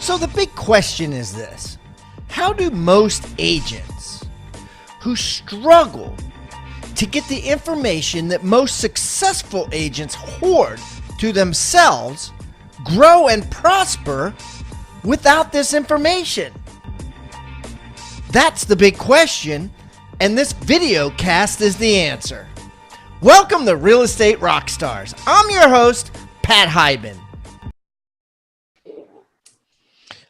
So the big question is this: how do most agents who struggle to get the information that most successful agents hoard to themselves grow and prosper without this information? That's the big question, and this video cast is the answer. Welcome to Real Estate Rockstars. I'm your host, Pat Hyben.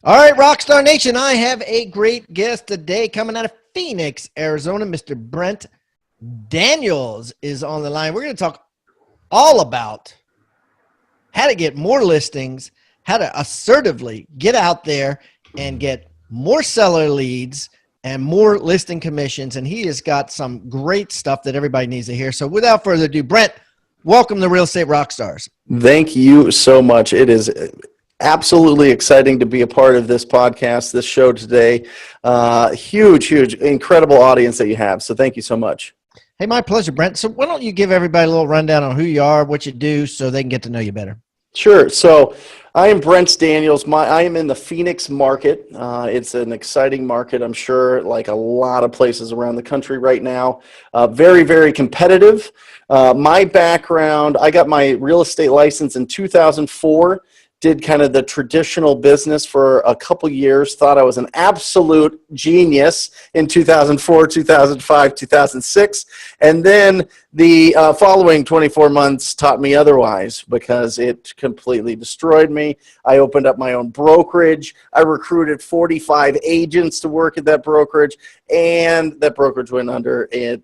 All right, Rockstar Nation, I have a great guest today coming out of Phoenix, Arizona. Mr. Brent Daniels is on the line. We're going to talk all about how to get more listings, how to assertively get out there and get more seller leads and more listing commissions. And he has got some great stuff that everybody needs to hear. So without further ado, Brent, welcome to Real Estate Rockstars. Thank you so much. It is absolutely exciting to be a part of this podcast, this show today. Huge, incredible audience that you have. So thank you so much. Hey, my pleasure, Brent. So why don't you give everybody a little rundown on who you are, what you do, so they can get to know you better. Sure. So I am Brent Daniels. I am in the Phoenix market. It's an exciting market, I'm sure, like a lot of places around the country right now. Very, very competitive. My background, I got my real estate license in 2004. Did kind of the traditional business for a couple years, thought I was an absolute genius in 2004, 2005, 2006. And then the following 24 months taught me otherwise because it completely destroyed me. I opened up my own brokerage. I recruited 45 agents to work at that brokerage, and that brokerage went under in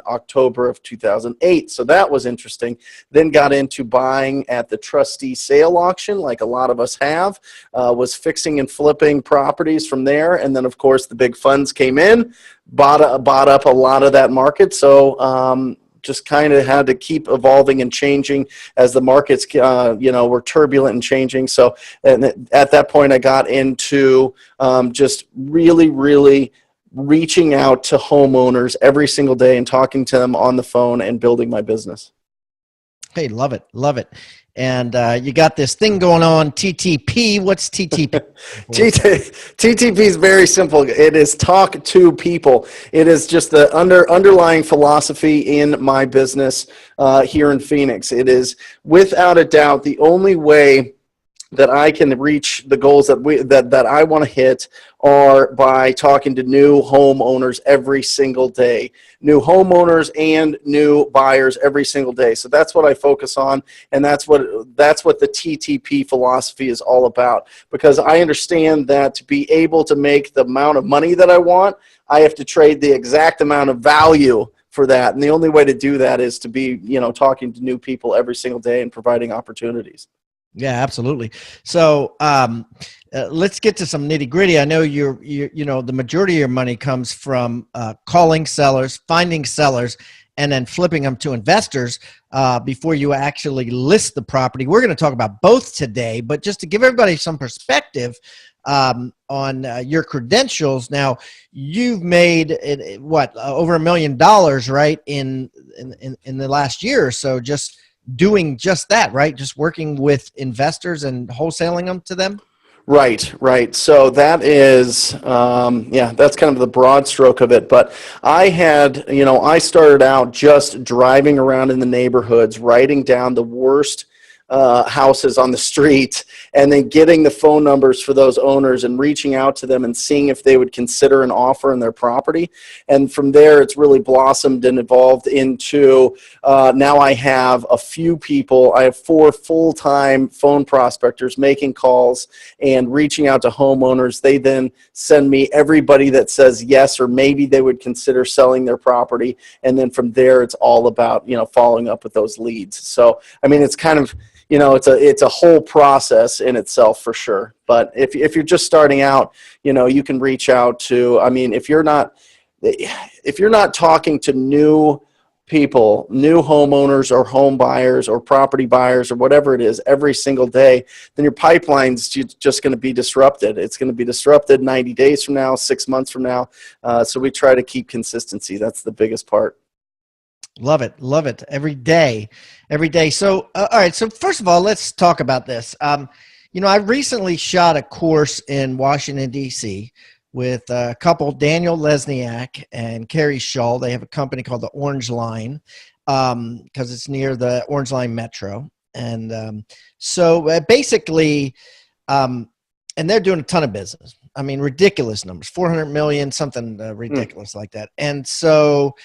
October of 2008. So that was interesting. Then got into buying at the trustee sale auction, like a lot of us have, was fixing and flipping properties from there. And then, of course, the big funds came in, bought up a lot of that market. So just kind of had to keep evolving and changing as the markets, were turbulent and changing. So at that point, I got into just really reaching out to homeowners every single day and talking to them on the phone and building my business. Hey, love it. And you got this thing going on, TTP. What's TTP? TTP is very simple. It is talk to people. It is just the underlying philosophy in my business here in Phoenix. It is without a doubt the only way that I can reach the goals that I want to hit are by talking to new homeowners every single day, new homeowners and new buyers every single day. So that's what I focus on, and that's what the TTP philosophy is all about. Because I understand that to be able to make the amount of money that I want, I have to trade the exact amount of value for that, and the only way to do that is to be, talking to new people every single day and providing opportunities. Yeah, absolutely. So let's get to some nitty gritty. I know the majority of your money comes from calling sellers, finding sellers, and then flipping them to investors before you actually list the property. We're going to talk about both today, but just to give everybody some perspective on your credentials. Now, you've made over $1 million, right, in the last year or so, just doing just that, right? Just working with investors and wholesaling them to them? Right. So that is, that's kind of the broad stroke of it. But I had, I started out just driving around in the neighborhoods, writing down the worst houses on the street, and then getting the phone numbers for those owners and reaching out to them and seeing if they would consider an offer in their property. And from there, it's really blossomed and evolved into now I have a few people. I have 4 full-time phone prospectors making calls and reaching out to homeowners. They then send me everybody that says yes or maybe they would consider selling their property. And then from there, it's all about, following up with those leads. So, I mean, it's kind of, it's a whole process in itself for sure. But if you're just starting out, you can reach out to, if you're not talking to new people, new homeowners or home buyers or property buyers or whatever it is every single day, then your pipeline's just going to be disrupted. It's going to be disrupted 90 days from now, 6 months from now. So we try to keep consistency. That's the biggest part. Love it. Every day. So, all right. So first of all, let's talk about this. I recently shot a course in Washington, D.C. with a couple, Daniel Lesniak and Carrie Shull. They have a company called the Orange Line because it's near the Orange Line Metro. And so basically, and they're doing a ton of business. I mean, ridiculous numbers, 400 million, something ridiculous like that. And so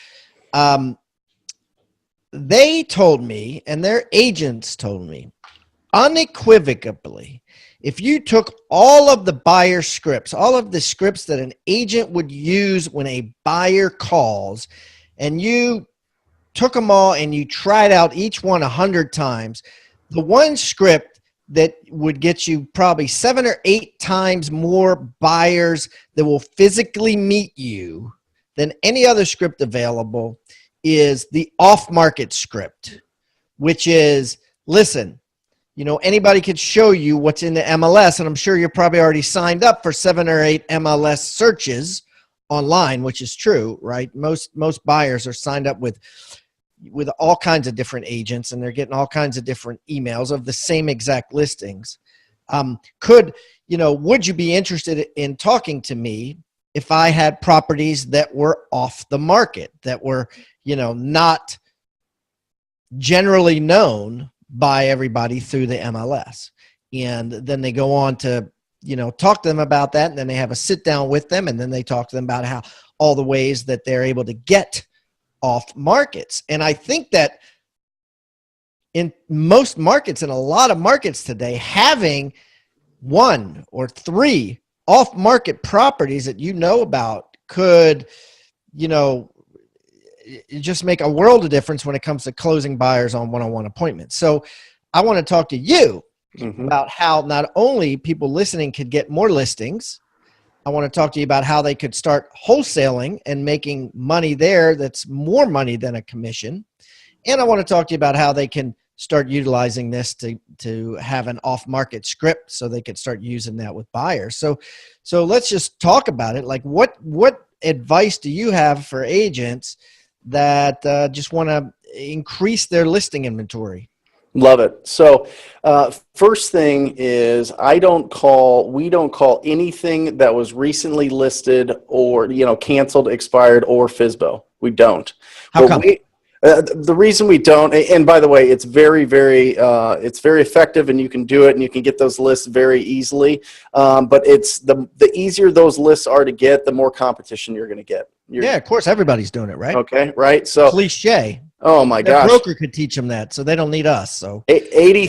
they told me, and their agents told me, unequivocally, if you took all of the buyer scripts, all of the scripts that an agent would use when a buyer calls, and you took them all and you tried out each one 100 times, the one script that would get you probably 7 or 8 times more buyers that will physically meet you than any other script available is the off-market script, which is, listen, anybody could show you what's in the MLS, and I'm sure you're probably already signed up for 7 or 8 MLS searches online, which is true, right? Most buyers are signed up with all kinds of different agents, and they're getting all kinds of different emails of the same exact listings. Would you be interested in talking to me if I had properties that were off the market, that were, not generally known by everybody through the MLS? And then they go on to, talk to them about that. And then they have a sit down with them. And then they talk to them about how all the ways that they're able to get off markets. And I think that in most markets, in a lot of markets today, having 1 or 3 off market properties that about could, just make a world of difference when it comes to closing buyers on one-on-one appointments. So I want to talk to you about how not only people listening could get more listings, I want to talk to you about how they could start wholesaling and making money there that's more money than a commission. And I want to talk to you about how they can start utilizing this to have an off-market script so they could start using that with buyers. So let's just talk about it. Like what advice do you have for agents that just want to increase their listing inventory? Love it. So first thing is we don't call anything that was recently listed or, canceled, expired, or FSBO. We don't. How come? The reason we don't, and by the way, it's very effective, and you can do it, and you can get those lists very easily. But it's the easier those lists are to get, the more competition you're going to get. Yeah, of course, everybody's doing it, right? Okay, right. So cliche. Oh my Their gosh. broker could teach them that, so they don't need us. So 80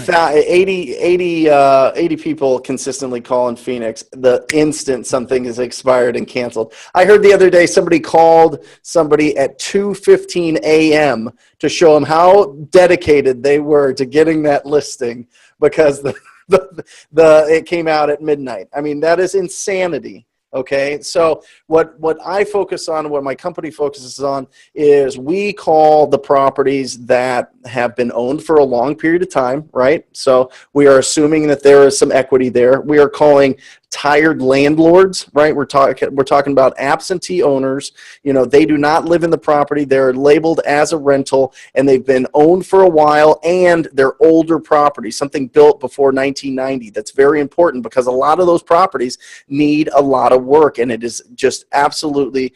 people consistently call in Phoenix the instant something is expired and canceled. I heard the other day somebody called somebody at 2:15 a.m. to show them how dedicated they were to getting that listing because it came out at midnight. I mean, that is insanity. Okay, so what I focus on, what my company focuses on, is we call the properties that have been owned for a long period of time, right? So we are assuming that there is some equity there. We are calling tired landlords, right? We're talking about absentee owners. They do not live in the property. They're labeled as a rental, and they've been owned for a while, and they're older properties, something built before 1990. That's very important because a lot of those properties need a lot of work, and it is just absolutely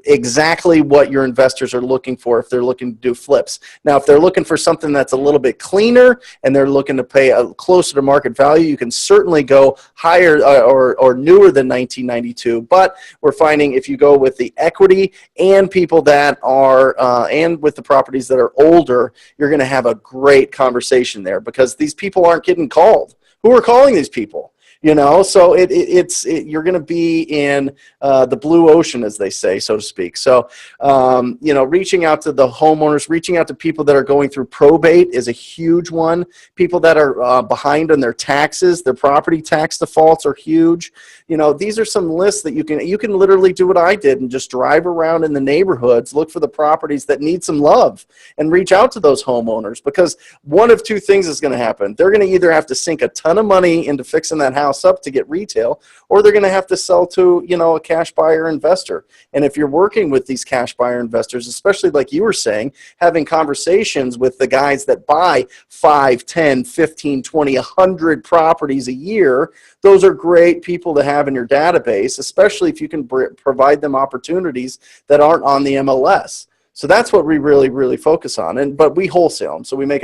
exactly what your investors are looking for if they're looking to do flips. Now, if they're looking for something that's a little bit cleaner and they're looking to pay closer to market value, you can certainly go higher or newer than 1992. But we're finding if you go with the equity and people that are and with the properties that are older, you're going to have a great conversation there because these people aren't getting called. Who are calling these people? So you're going to be in the blue ocean, as they say, so to speak. So, reaching out to the homeowners, reaching out to people that are going through probate is a huge one. People that are behind on their taxes, their property tax defaults are huge. These are some lists that you can literally do what I did and just drive around in the neighborhoods, look for the properties that need some love and reach out to those homeowners because one of two things is going to happen. They're going to either have to sink a ton of money into fixing that house house up to get retail, or they're going to have to sell to, a cash buyer investor. And if you're working with these cash buyer investors, especially like you were saying, having conversations with the guys that buy 5, 10, 15, 20, 100 properties a year, those are great people to have in your database, especially if you can provide them opportunities that aren't on the MLS. So that's what we really, really focus on. But we wholesale them, so we make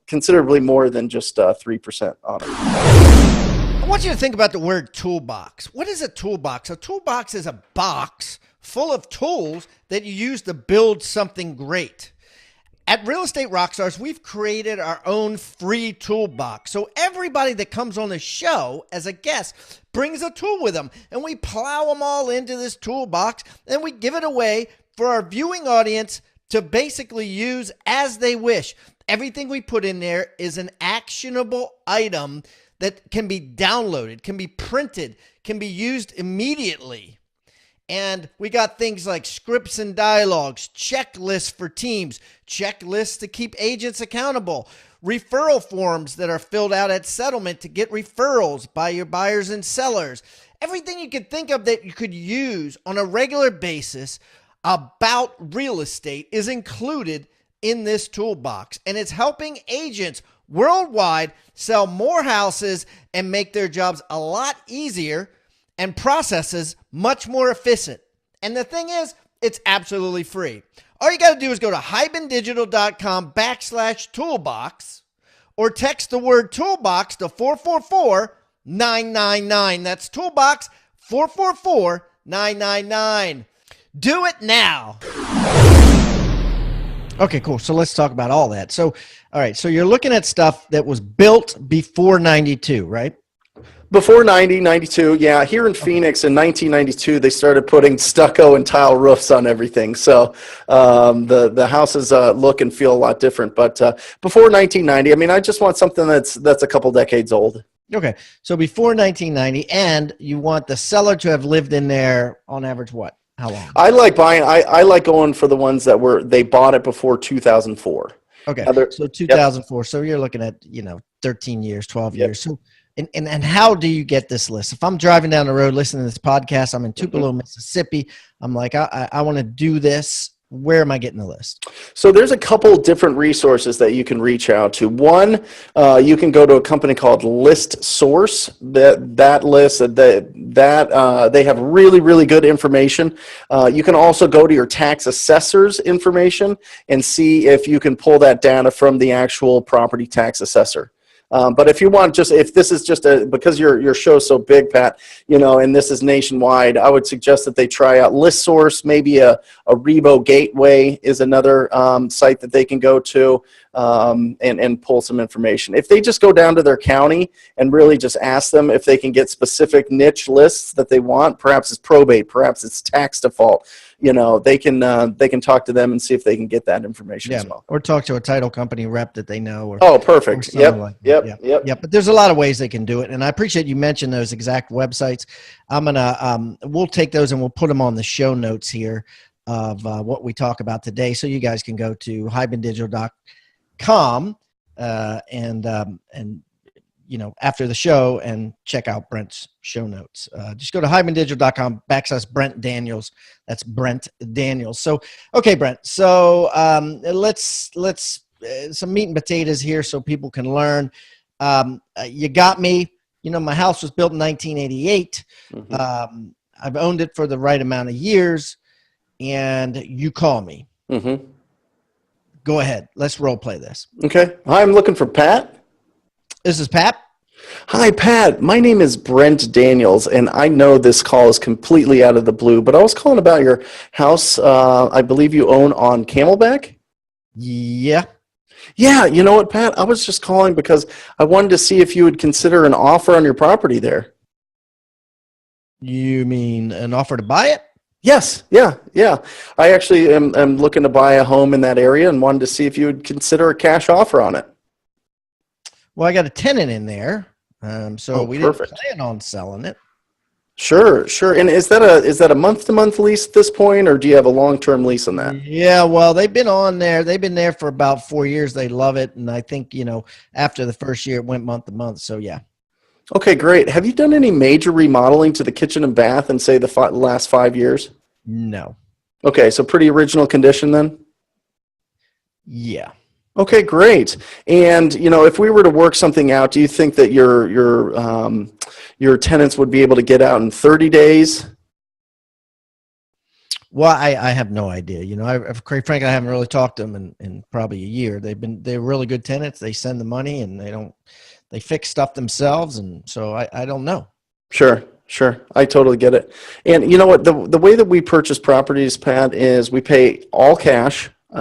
considerably more than just 3% on it. I want you to think about the word toolbox. What is a toolbox? A toolbox is a box full of tools that you use to build something great. At Real Estate Rockstars, we've created our own free toolbox. So everybody that comes on the show as a guest brings a tool with them, and we plow them all into this toolbox, and we give it away for our viewing audience to basically use as they wish. Everything we put in there is an actionable item that can be downloaded, can be printed, can be used immediately. And we got things like scripts and dialogues, checklists for teams, checklists to keep agents accountable, referral forms that are filled out at settlement to get referrals by your buyers and sellers. Everything you could think of that you could use on a regular basis about real estate is included in this toolbox. And it's helping agents worldwide sell more houses and make their jobs a lot easier and processes much more efficient. And the thing is, it's absolutely free. All you got to do is go to hibandigital.com/toolbox or text the word toolbox to 444-999. That's toolbox 444-999. Do it now. Okay, cool. So let's talk about all that. So, all right. So you're looking at stuff that was built before 92, right? Before 92, yeah. Here in Phoenix in 1992, they started putting stucco and tile roofs on everything. So the houses look and feel a lot different. But before 1990, I mean, I just want something that's a couple decades old. Okay. So before 1990, and you want the seller to have lived in there on average what? How long? I like buying. I like going for the ones that they bought it before 2004. Okay. So 2004. Yep. So you're looking at 13 years, 12 years. So and how do you get this list? If I'm driving down the road listening to this podcast, I'm in Tupelo, Mississippi. I'm like, I want to do this. Where am I getting the list? So there's a couple different resources that you can reach out to. One, you can go to a company called List Source. That list they have really, really good information. You can also go to your tax assessor's information and see if you can pull that data from the actual property tax assessor. But if you want, if this is just because your show's so big, Pat, and this is nationwide, I would suggest that they try out ListSource. Maybe a Rebo Gateway is another site that they can go to and pull some information. If they just go down to their county and really just ask them if they can get specific niche lists that they want, perhaps it's probate, perhaps it's tax default. They can talk to them and see if they can get that information as well. Or talk to a title company rep that they know. Perfect. Yep. But there's a lot of ways they can do it, and I appreciate you mentioned those exact websites. I'm gonna we'll take those and we'll put them on the show notes here of what we talk about today, so you guys can go to hibandigital.com and after the show and check out Brent's show notes. Just go to hibandigital.com/Brent Daniels. That's Brent Daniels. So, okay, Brent. So let's some meat and potatoes here so people can learn. You got me. My house was built in 1988. Mm-hmm. I've owned it for the right amount of years, and you call me. Mm-hmm. Go ahead. Let's role play this. Okay. Hi, I'm looking for Pat. This is Pat. Hi, Pat. My name is Brent Daniels, and I know this call is completely out of the blue, but I was calling about your house I believe you own on Camelback? Yeah. Yeah, you know what, Pat? I was just calling because I wanted to see if you would consider an offer on your property there. You mean an offer to buy it? Yes. Yeah. I actually am looking to buy a home in that area and wanted to see if you would consider a cash offer on it. Well, I got a tenant in there, so we didn't plan on selling it. Sure. And is that a month-to-month lease at this point, or do you have a long-term lease on that? Yeah, well, they've been on there. They've been there for about 4 years. They love it, and I think after the first year, it went month to month. So yeah. Okay, great. Have you done any major remodeling to the kitchen and bath in, say, the last 5 years? No. Okay, so pretty original condition then? Yeah. Okay, great. And if we were to work something out, do you think that your tenants would be able to get out in 30 days? Well, I have no idea. Quite frankly, I haven't really talked to them in probably a year. They're really good tenants. They send the money and they fix stuff themselves. And so I don't know. Sure, sure. I totally get it. And you know what? The way that we purchase properties, Pat, is we pay all cash. We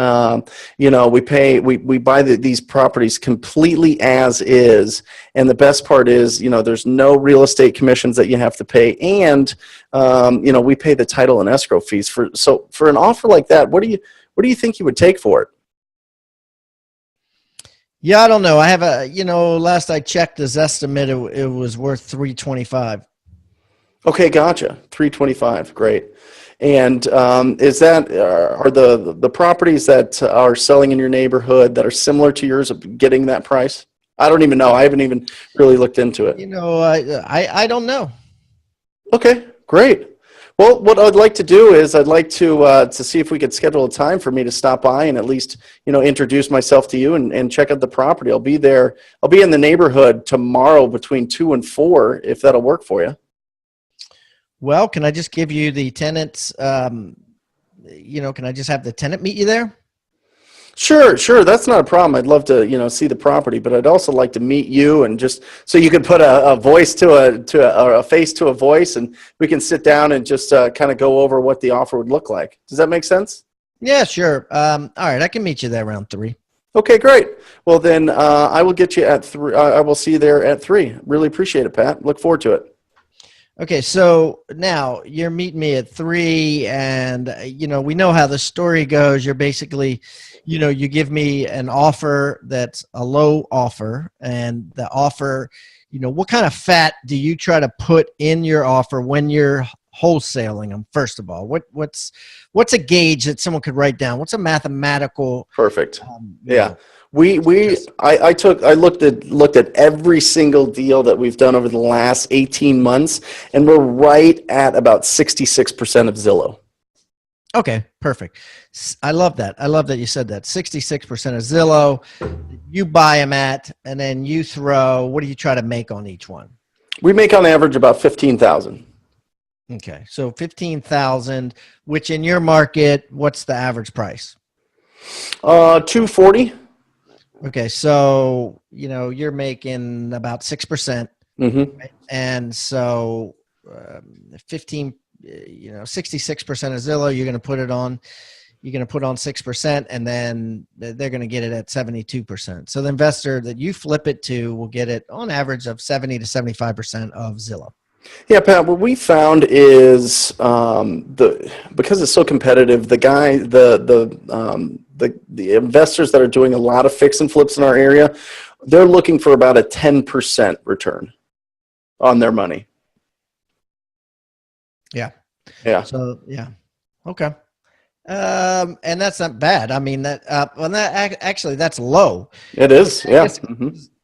buy these properties completely as is. And the best part is, there's no real estate commissions that you have to pay. And, we pay the title and escrow fees for an offer like that. What do you think you would take for it? Yeah, I don't know. I have last I checked this estimate, it was worth 325. Okay, gotcha. 325. Great. And is that are the properties that are selling in your neighborhood that are similar to yours getting that price? I don't even know. I haven't even really looked into it. I don't know. Okay, great. Well, what I'd like to do is I'd like to see if we could schedule a time for me to stop by and at least introduce myself to you and check out the property. I'll be there. I'll be in the neighborhood tomorrow between 2 and 4 if that'll work for you. Well, can I just give you the tenants? Can I just have the tenant meet you there? Sure. That's not a problem. I'd love to, see the property, but I'd also like to meet you and just so you could put a voice or a face to a voice, and we can sit down and just kind of go over what the offer would look like. Does that make sense? Yeah, sure. All right, I can meet you there around 3. Okay, great. Well, then I will get you at 3. I will see you there at 3. Really appreciate it, Pat. Look forward to it. Okay, so now you're meeting me at 3, and we know how the story goes. You're basically, you give me an offer that's a low offer, and the offer, what kind of fat do you try to put in your offer when you're wholesaling them? First of all, what's a gauge that someone could write down? What's a mathematical? Perfect. Yeah. I looked at every single deal that we've done over the last 18 months, and we're right at about 66% of Zillow. Okay, perfect. I love that. I love that you said that. 66% of Zillow, you buy them at, and then you throw, what do you try to make on each one? We make on average about 15,000. Okay, so 15,000, which in your market, what's the average price? 240. Okay, so you're making about 6%, right? And so 66% of Zillow, you're going to put on 6%, and then they're going to get it at 72%. So the investor that you flip it to will get it on average of 70 to 75% of Zillow. Yeah, Pat, what we found is because it's so competitive, the investors that are doing a lot of fix and flips in our area, they're looking for about a 10% return on their money. Yeah. Yeah. So yeah. Okay. And that's not bad. I mean actually that's low. It is. Yeah.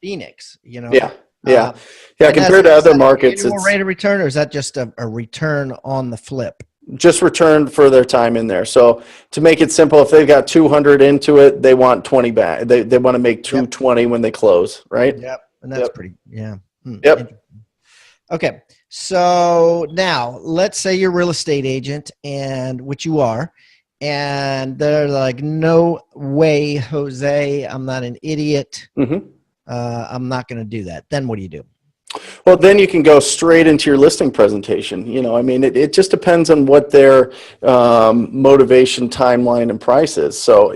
Phoenix, Yeah. Yeah. And compared to other markets, it's rate of return, or is that just a return on the flip? Just return for their time in there. So to make it simple, if they've got 200 into it, they want 20 back. They want to make 220 when they close, right? Yep. And that's pretty, yeah. Yep. Okay. So now let's say you're a real estate agent, and which you are, and they're like, no way, Jose, I'm not an idiot. I'm not going to do that. Then what do you do? Well, then you can go straight into your listing presentation. It just depends on what their motivation, timeline, and price is. So,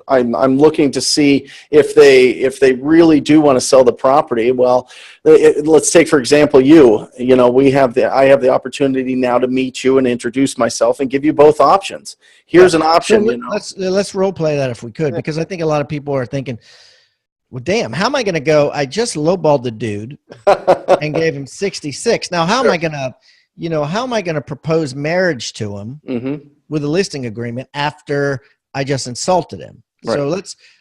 I'm looking to see if they really do want to sell the property. Well, let's take, for example, I have the opportunity now to meet you and introduce myself and give you both options. Here's an option. So let's role play that if we could, because I think a lot of people are thinking, well, damn, how am I going to go? I just lowballed the dude and gave him 66. Now, how am I going to propose marriage to him with a listing agreement after I just insulted him? Right. So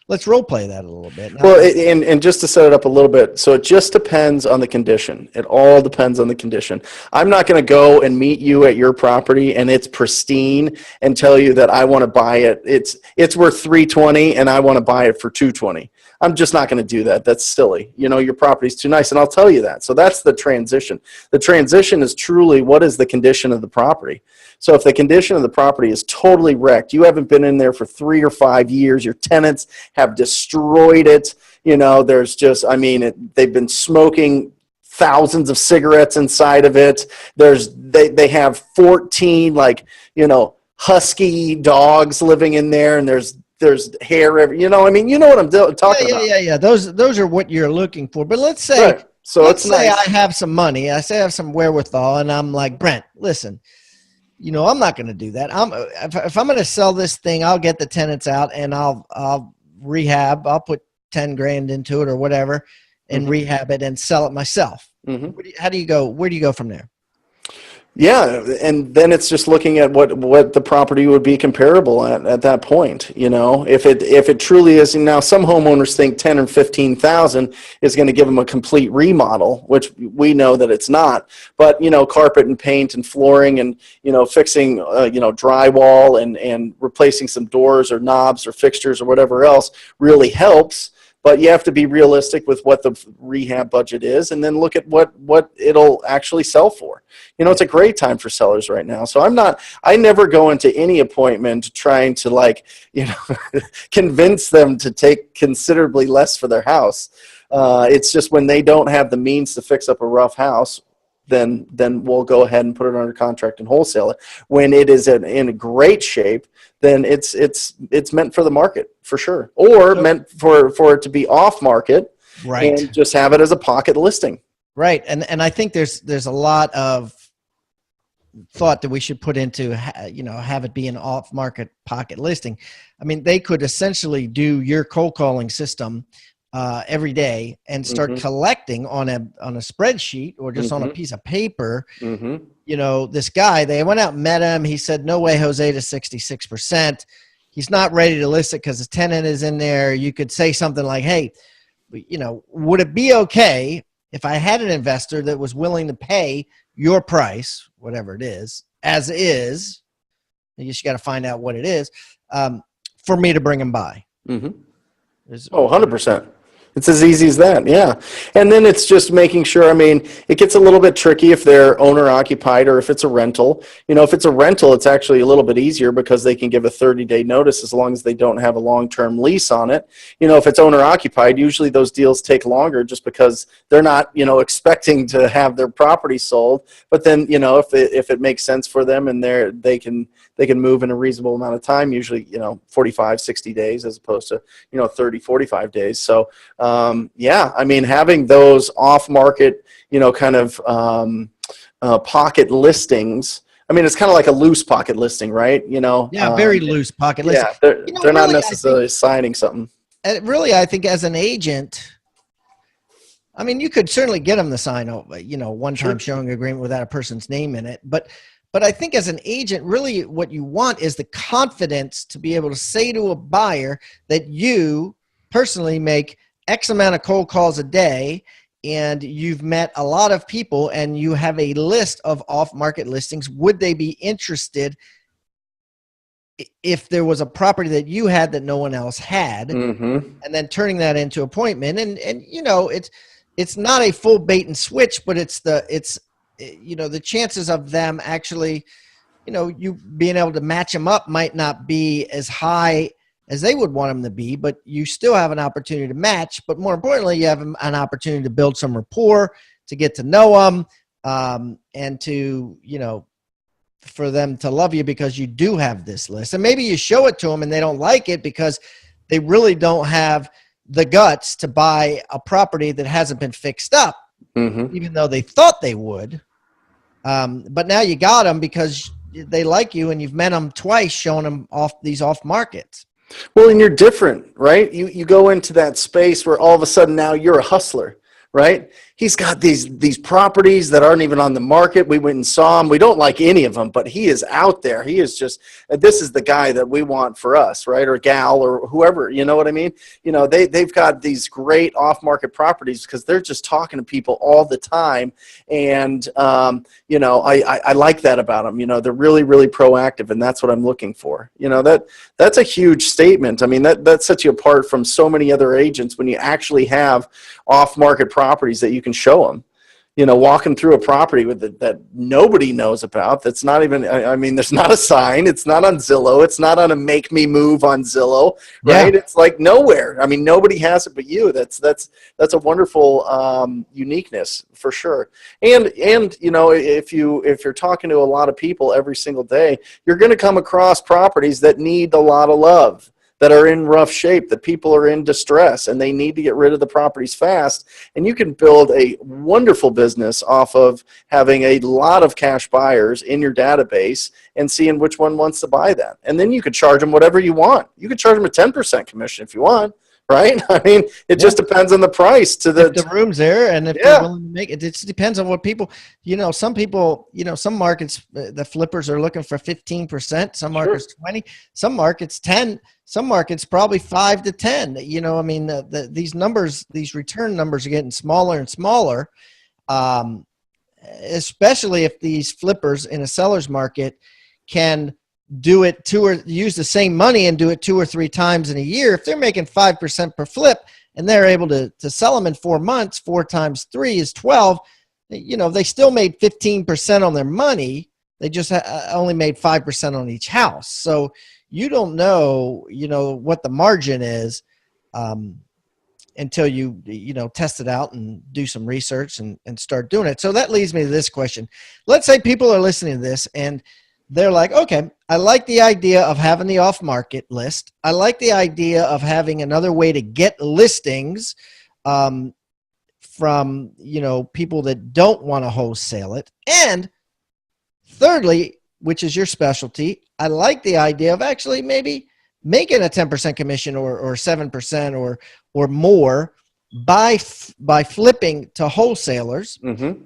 let's role play that a little bit. Now, Well, and just to set it up a little bit, so it just depends on the condition. It all depends on the condition. I'm not going to go and meet you at your property and it's pristine and tell you that I want to buy it. It's worth 320 and I want to buy it for 220. I'm just not going to do that. That's silly. Your property's too nice, and I'll tell you that. So that's the transition. The transition is truly what is the condition of the property. So if the condition of the property is totally wrecked, you haven't been in there for 3 or 5 years, your tenants have destroyed it. There's just, they've been smoking thousands of cigarettes inside of it. They have 14 husky dogs living in there, and there's hair every, you know what I'm talking about. Yeah. Those are what you're looking for. But let's say, Right. So let's it's say nice. I have some money. I say I have some wherewithal, and I'm like, Brent, listen, I'm not going to do that. If I'm going to sell this thing, I'll get the tenants out and I'll rehab. I'll put 10 grand into it or whatever and rehab it and sell it myself. How do you go? Where do you go from there? Yeah, and then it's just looking at what the property would be comparable at that point. If it truly is. Now, some homeowners think 10 or 15,000 is going to give them a complete remodel, which we know that it's not. But carpet and paint and flooring and fixing drywall and replacing some doors or knobs or fixtures or whatever else really helps. But you have to be realistic with what the rehab budget is, and then look at what it'll actually sell for. It's a great time for sellers right now. So I never go into any appointment trying to convince them to take considerably less for their house. It's just when they don't have the means to fix up a rough house, then we'll go ahead and put it under contract and wholesale it. When it is in great shape, then it's meant for the market for sure, or meant for it to be off market, right? And just have it as a pocket listing, right? And I think there's a lot of thought that we should put into have it be an off market pocket listing. They could essentially do your cold calling system every day and start collecting on a spreadsheet or just on a piece of paper. This guy, they went out and met him. He said, no way, Jose, to 66%. He's not ready to list it because his tenant is in there. You could say something like, hey, would it be okay if I had an investor that was willing to pay your price, whatever it is, as is, I guess you got to find out what it is, for me to bring him by. 100%. It's as easy as that, yeah. And then it's just making sure, it gets a little bit tricky if they're owner occupied or if it's a rental. If it's a rental, it's actually a little bit easier because they can give a 30-day notice as long as they don't have a long-term lease on it. If it's owner occupied, usually those deals take longer just because they're not, expecting to have their property sold. But then, if it makes sense for them and they can move in a reasonable amount of time, usually, 45, 60 days as opposed to, 30, 45 days. So, having those off-market, pocket listings. It's kind of like a loose pocket listing, right? Yeah, very loose pocket listing. Yeah, they're not necessarily signing something. Really, I think as an agent, you could certainly get them to sign a one-time showing agreement without a person's name in it, but I think as an agent, really what you want is the confidence to be able to say to a buyer that you personally make X amount of cold calls a day and you've met a lot of people and you have a list of off-market listings. Would they be interested if there was a property that you had that no one else had? And then turning that into appointment. And it's not a full bait and switch, but it's the chances of them actually, you being able to match them up might not be as high as they would want them to be, but you still have an opportunity to match. But more importantly, you have an opportunity to build some rapport, to get to know them, and to, for them to love you because you do have this list. And maybe you show it to them and they don't like it because they really don't have the guts to buy a property that hasn't been fixed up, even though they thought they would. But now you got them because they like you and you've met them twice showing them these off markets. Well, and you're different, right? You go into that space where all of a sudden now you're a hustler, right? he's got these properties that aren't even on the market. We went and saw him. We don't like any of them, but he is out there. He is just, this is the guy that we want for us, right? Or gal or whoever, you know what I mean? You know, they've got these great off-market properties because they're just talking to people all the time. And, you know, I like that about them. You know, they're really, really proactive, and that's what I'm looking for. You know, that's a huge statement. I mean, that sets you apart from so many other agents when you actually have off-market properties that you can show them. You know, walking through a property with that nobody knows about, that's not even, I mean, there's not a sign, it's not on Zillow, it's not on a Make Me Move on Zillow, right? Yeah. It's like nowhere. I mean, nobody has it but you. That's a wonderful uniqueness for sure. And you know, if you're talking to a lot of people every single day, you're going to come across properties that need a lot of love, that are in rough shape, that people are in distress, and they need to get rid of the properties fast. And you can build a wonderful business off of having a lot of cash buyers in your database and seeing which one wants to buy that. And then you could charge them whatever you want. You could charge them a 10% commission if you want, right? I mean, it just depends on the price to the, if the room's there, and if they're willing to make it. It just depends on what people, you know, some people, you know, some markets, the flippers are looking for 15%, some markets 20, some markets 10, some markets probably 5 to 10. You know, I mean, these numbers, these return numbers are getting smaller and smaller, especially if these flippers in a seller's market can do it use the same money and do it 2 or 3 times in a year. If they're making 5% per flip and they're able to sell them in 4 months, 4 times 3 is 12. You know, they still made 15% on their money. They just only made 5% on each house. So you don't know, you know, what the margin is until you know, test it out and do some research and start doing it. So that leads me to this question. Let's say people are listening to this and they're like, okay, I like the idea of having the off-market list. I like the idea of having another way to get listings from, you know, people that don't want to wholesale it. And thirdly, which is your specialty, I like the idea of actually maybe making a 10% commission or 7% or more by flipping to wholesalers. Mm-hmm.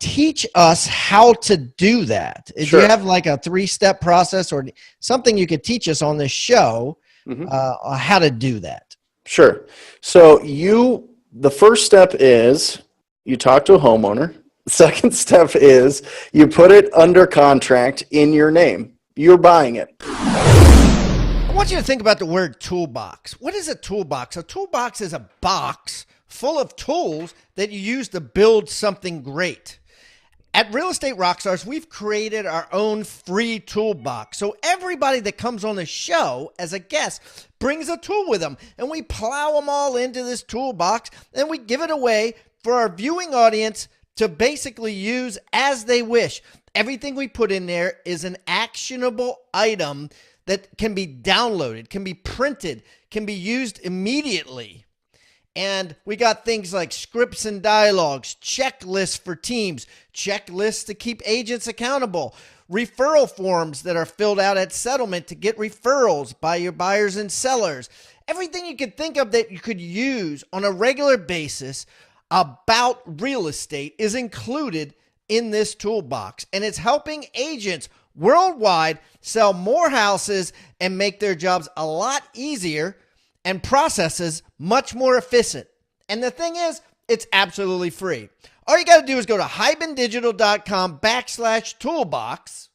Teach us how to do that. Sure. Do you have like a 3-step process or something you could teach us on this show, how to do that? Sure. So the first step is you talk to a homeowner. The second step is you put it under contract in your name. You're buying it. I want you to think about the word toolbox. What is a toolbox? A toolbox is a box full of tools that you use to build something great. At Real Estate Rockstars, we've created our own free toolbox. So everybody that comes on the show as a guest brings a tool with them, and we plow them all into this toolbox, and we give it away for our viewing audience to basically use as they wish. Everything we put in there is an actionable item that can be downloaded, can be printed, can be used immediately. And we got things like scripts and dialogues, checklists for teams, checklists to keep agents accountable, referral forms that are filled out at settlement to get referrals by your buyers and sellers. Everything you could think of that you could use on a regular basis about real estate is included in this toolbox. And it's helping agents worldwide sell more houses and make their jobs a lot easier and processes much more efficient. And the thing is, it's absolutely free. All you got to do is go to hibandigital.com/toolbox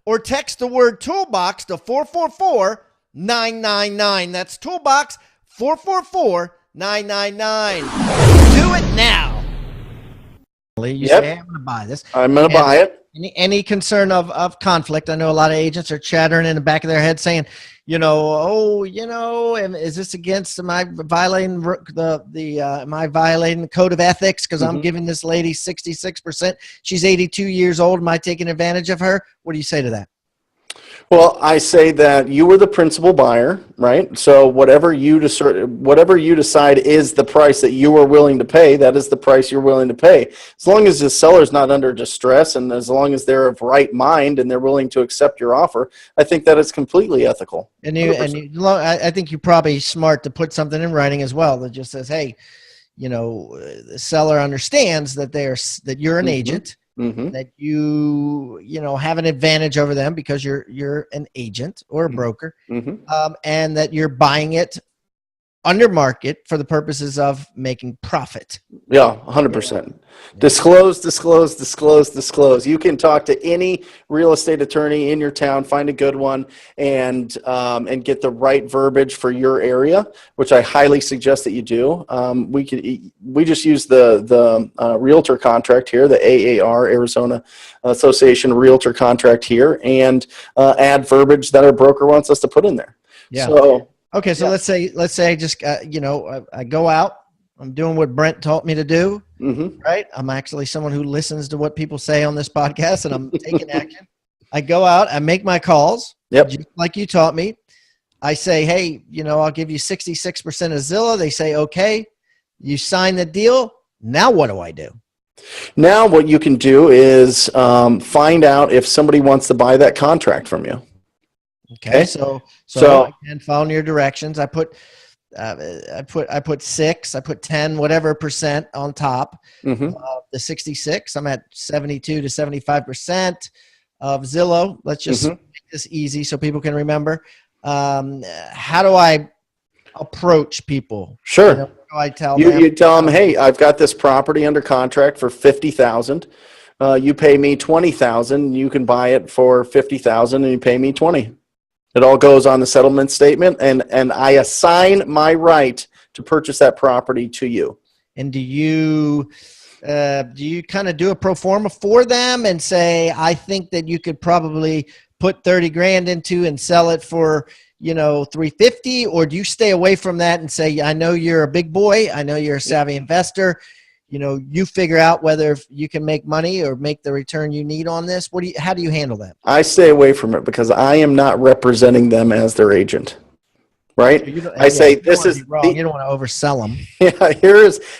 or text the word toolbox to 444-999. That's toolbox 444-999. Do it now. You say, I'm going to buy this. I'm going to buy it. Any concern of conflict? I know a lot of agents are chattering in the back of their head saying, you know, is this against, am I violating am I violating the code of ethics because I'm giving this lady 66%? She's 82 years old. Am I taking advantage of her? What do you say to that? Well, I say that you were the principal buyer, right? So whatever you decide is the price that you are willing to pay, that is the price you're willing to pay. As long as the seller's not under distress and as long as they're of right mind and they're willing to accept your offer, I think that is completely ethical. And I think you're probably smart to put something in writing as well that just says, hey, the seller understands that that you're an agent, Mm-hmm. that you have an advantage over them because you're an agent or a broker, Mm-hmm. and that you're buying it under market for the purposes of making profit. Yeah, 100%. Yeah. Disclose, disclose, disclose, disclose. You can talk to any real estate attorney in your town, find a good one, and get the right verbiage for your area, which I highly suggest that you do. We just use the realtor contract here, the AAR, Arizona Association Realtor contract here, and add verbiage that our broker wants us to put in there. Yeah. So. Okay, so let's say I just I go out. I'm doing what Brent taught me to do. Mm-hmm. Right. I'm actually someone who listens to what people say on this podcast, and I'm taking action. I go out. I make my calls. Yep. Just like you taught me. I say, hey, I'll give you 66% of Zillow. They say, okay. You sign the deal. Now what do I do? Now what you can do is find out if somebody wants to buy that contract from you. Okay, so I can follow your directions. I put 6, I put 10, whatever percent on top Mm-hmm. of the 66. I'm at 72 to 75% of Zillow. Let's just make this easy so people can remember. How do I approach people? Sure. What do I tell You them? tell them, hey, I've got this property under contract for $50,000. You pay me $20,000. You can buy it for $50,000, and you pay me $20,000. It all goes on the settlement statement, and I assign my right to purchase that property to you. And do you kind of do a pro forma for them and say, I think that you could probably put 30 grand into and sell it for 350, or do you stay away from that and say, I know you're a big boy, I know you're a savvy investor, you figure out whether you can make money or make the return you need on this? How do you handle that? I stay away from it because I am not representing them as their agent, right? I say this is wrong. You don't want to oversell them. Yeah,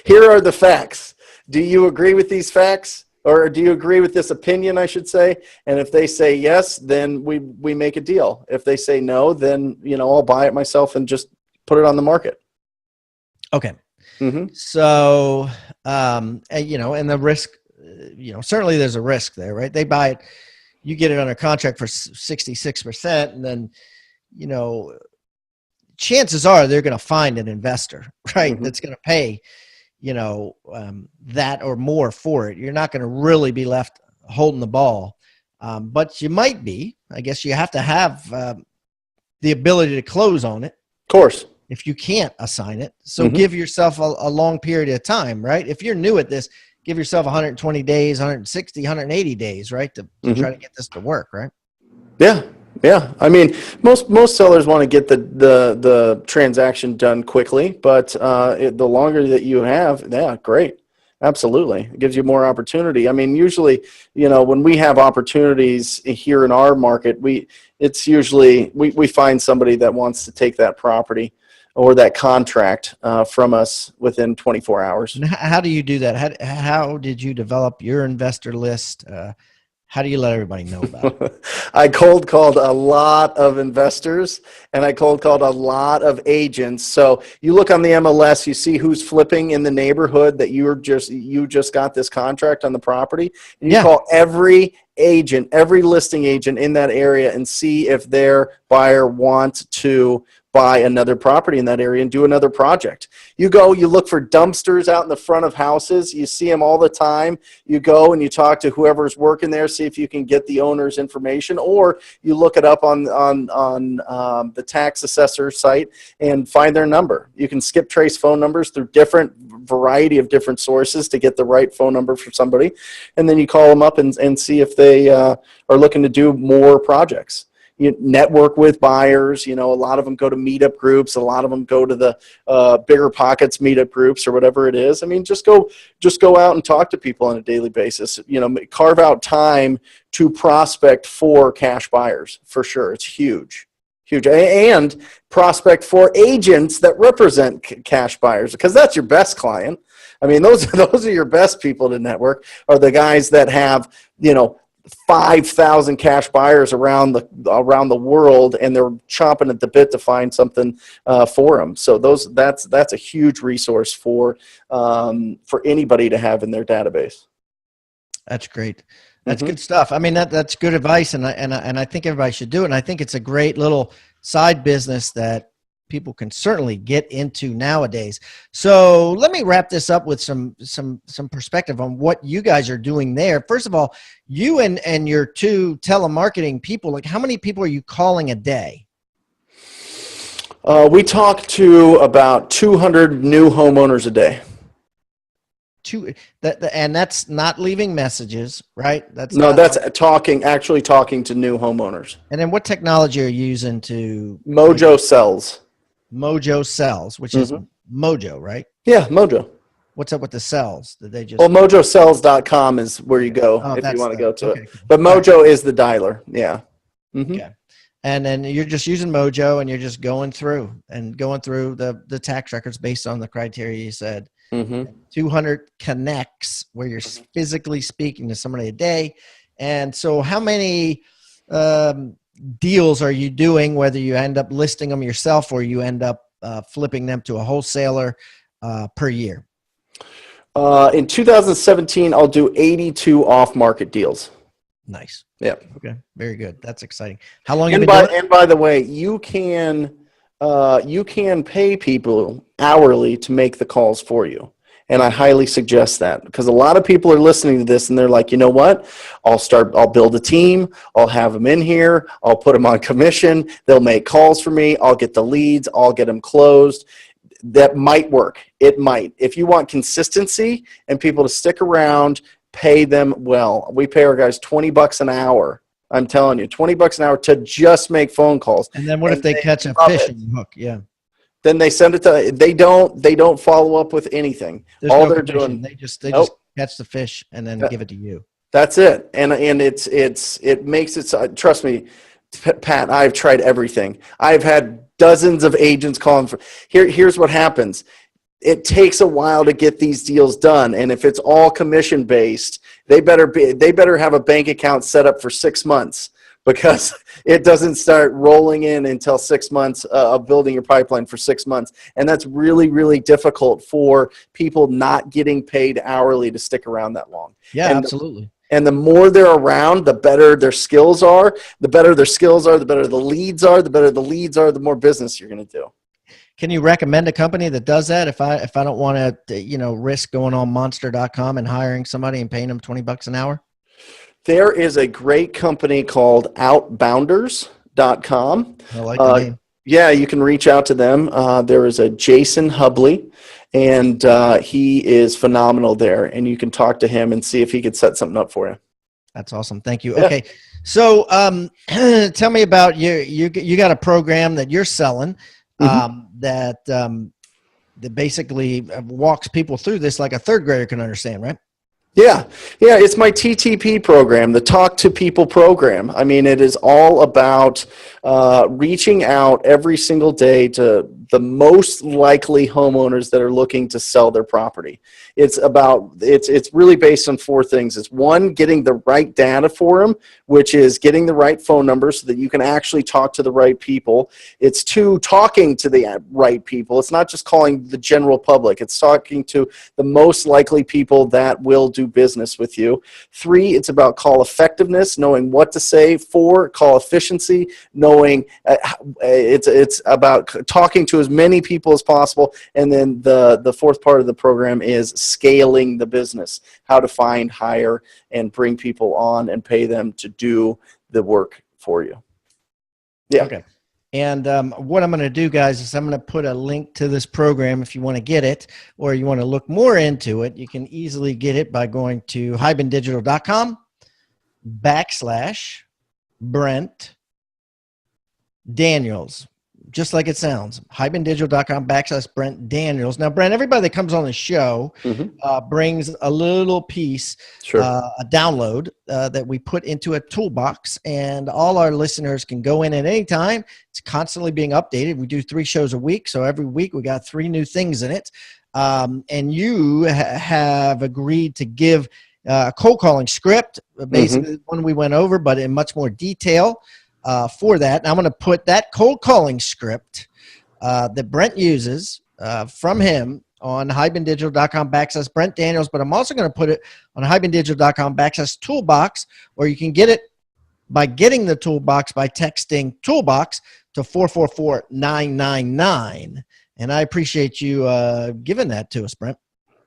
here are the facts. Do you agree with these facts, or do you agree with this opinion, I should say? And if they say yes, then we make a deal. If they say no, then I'll buy it myself and just put it on the market. Okay. Mm-hmm. So, and the risk, certainly there's a risk there, right? They buy it, you get it under contract for 66%, and then, chances are they're going to find an investor, right? Mm-hmm. That's going to pay, that or more for it. You're not going to really be left holding the ball. But you might be. I guess you have to have the ability to close on it. Of course. If you can't assign it. So give yourself a long period of time, right? If you're new at this, give yourself 120 days, 160, 180 days, right? To try to get this to work, right? Yeah. Yeah. I mean, most sellers want to get the transaction done quickly, but the longer that you have, yeah, great. Absolutely. It gives you more opportunity. I mean, usually, when we have opportunities here in our market, it's usually we find somebody that wants to take that property or that contract from us within 24 hours. And how do you do that? How did you develop your investor list? How do you let everybody know about it? I cold called a lot of investors, and I cold called a lot of agents. So you look on the MLS, you see who's flipping in the neighborhood that you just got this contract on the property, and you call every agent, every listing agent in that area, and see if their buyer wants to buy another property in that area and do another project. You look for dumpsters out in the front of houses. You see them all the time. You go and you talk to whoever's working there, see if you can get the owner's information, or you look it up on the tax assessor site and find their number. You can skip trace phone numbers through variety of different sources to get the right phone number for somebody, and then you call them up and see if they are looking to do more projects. You network with buyers. A lot of them go to meetup groups. A lot of them go to the Bigger Pockets meetup groups or whatever it is. I mean, just go out and talk to people on a daily basis. Carve out time to prospect for cash buyers for sure. It's huge, and prospect for agents that represent cash buyers, because that's your best client. I mean, those are your best people to network, are the guys that have 5,000 cash buyers around the world, and they're chomping at the bit to find something for them. So that's a huge resource for anybody to have in their database. That's great. That's good stuff. I mean, that's good advice, and I think everybody should do it. And I think it's a great little side business that people can certainly get into nowadays. So let me wrap this up with some perspective on what you guys are doing there. First of all, you and your two telemarketing people, like how many people are you calling a day? We talk to about 200 new homeowners a day. And that's not leaving messages, right? That's actually talking to new homeowners. And then what technology are you using to Mojo Sells? Mojo Sells, which is Mojo, right? Yeah, Mojo. What's up with the cells? Did they just? Well, mojosells.com is where you go if you want to go to it. Cool. But Mojo is the dialer. Yeah. Okay. And then you're just using Mojo, and you're just going through the tax records based on the criteria you said. 200 connects where you're physically speaking to somebody a day. And so how many deals are you doing, whether you end up listing them yourself or you end up flipping them to a wholesaler per year? In 2017, I'll do 82 off-market deals. Nice. Yeah. Okay. Very good. That's exciting. How long have you been doing it? And by the way, you can pay people hourly to make the calls for you. And I highly suggest that, because a lot of people are listening to this and they're like, you know what? I'll build a team. I'll have them in here. I'll put them on commission. They'll make calls for me. I'll get the leads. I'll get them closed. That might work. It might. If you want consistency and people to stick around, pay them well. We pay our guys $20 an hour. I'm telling you, $20 an hour to just make phone calls. And then what if they catch a fishing hook? Yeah. Then they send it to, they don't follow up with anything. There's all no they're commission. doing, They just catch the fish and then give it to you. That's it. And it makes it, trust me, Pat, I've tried everything. I've had dozens of agents calling for, here's what happens. It takes a while to get these deals done. And if it's all commission based, they better have a bank account set up for 6 months, because it doesn't start rolling in until 6 months of building your pipeline for 6 months. And that's really, really difficult for people not getting paid hourly to stick around that long. Yeah, absolutely. And the more they're around, the better their skills are. The better their skills are, the better the leads are. The better the leads are, the more business you're going to do. Can you recommend a company that does that? If I don't want to, risk going on monster.com and hiring somebody and paying them $20 an hour? There is a great company called outbounders.com. I like the name. Yeah, you can reach out to them. There is a Jason Hubley, and he is phenomenal there. And you can talk to him and see if he could set something up for you. That's awesome. Thank you. Yeah. Okay. So tell me about you got a program that you're selling that basically walks people through this like a third grader can understand, right? Yeah, it's my TTP program, the Talk to People program. I mean, it is all about reaching out every single day to the most likely homeowners that are looking to sell their property. It's really based on 4 things. It's 1, getting the right data for them, which is getting the right phone number so that you can actually talk to the right people. It's 2, talking to the right people. It's not just calling the general public. It's talking to the most likely people that will do business with you. 3, it's about call effectiveness, knowing what to say. 4, call efficiency, knowing it's about talking to as many people as possible. And then the 4th part of the program is scaling the business, how to find, hire, and bring people on and pay them to do the work for you. Yeah. Okay. And what I'm going to do, guys, is I'm going to put a link to this program if you want to get it, or you want to look more into it. You can easily get it by going to hibandigital.com/Brent Daniels. Just like it sounds, hibandigital.com/Brent Daniels. Now, Brent, everybody that comes on the show brings a little piece, a download that we put into a toolbox, and all our listeners can go in at any time. It's constantly being updated. We do 3 shows a week, so every week we got 3 new things in it. And you have agreed to give cold calling script, Mm-hmm. basically the one we went over, but in much more detail for that. And I'm going to put that cold calling script that Brent uses from him on hibandigital.com/ Brent Daniels, but I'm also going to put it on hibandigital.com / toolbox, or you can get it by getting the toolbox by texting toolbox to 444-999. And I appreciate you giving that to us, Brent.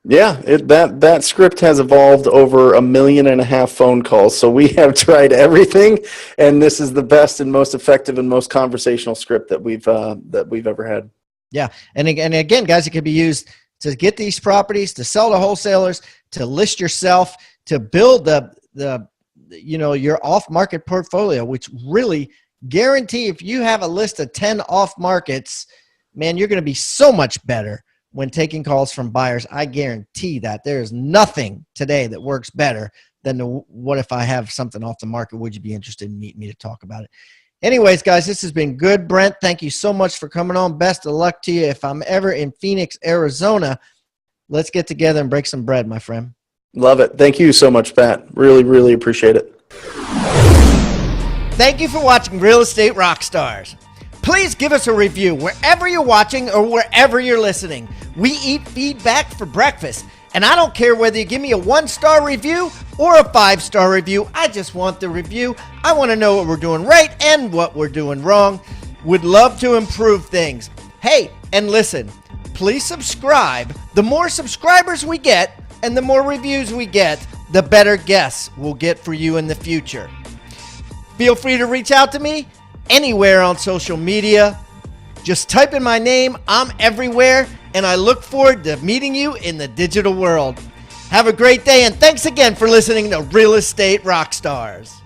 Yeah, that script has evolved over 1.5 million phone calls. So we have tried everything, and this is the best and most effective and most conversational script that we've ever had. Yeah, and again, guys, it can be used to get these properties, to sell to wholesalers, to list yourself, to build the your off-market portfolio, which really guarantee if you have a list of 10 off markets, man, you're going to be so much better when taking calls from buyers. I guarantee that. There is nothing today that works better than what if I have something off the market? Would you be interested in meeting me to talk about it? Anyways, guys, this has been good. Brent, thank you so much for coming on. Best of luck to you. If I'm ever in Phoenix, Arizona, let's get together and break some bread, my friend. Love it. Thank you so much, Pat. Really, really appreciate it. Thank you for watching Real Estate Rockstars. Please give us a review wherever you're watching or wherever you're listening. We eat feedback for breakfast, and I don't care whether you give me a 1-star review or a 5-star review. I just want the review. I want to know what we're doing right and what we're doing wrong. Would love to improve things. Hey, and listen, please subscribe. The more subscribers we get and the more reviews we get, the better guests we'll get for you in the future. Feel free to reach out to me anywhere on social media. Just type in my name. I'm everywhere, and I look forward to meeting you in the digital world. Have a great day, and thanks again for listening to Real Estate Rockstars.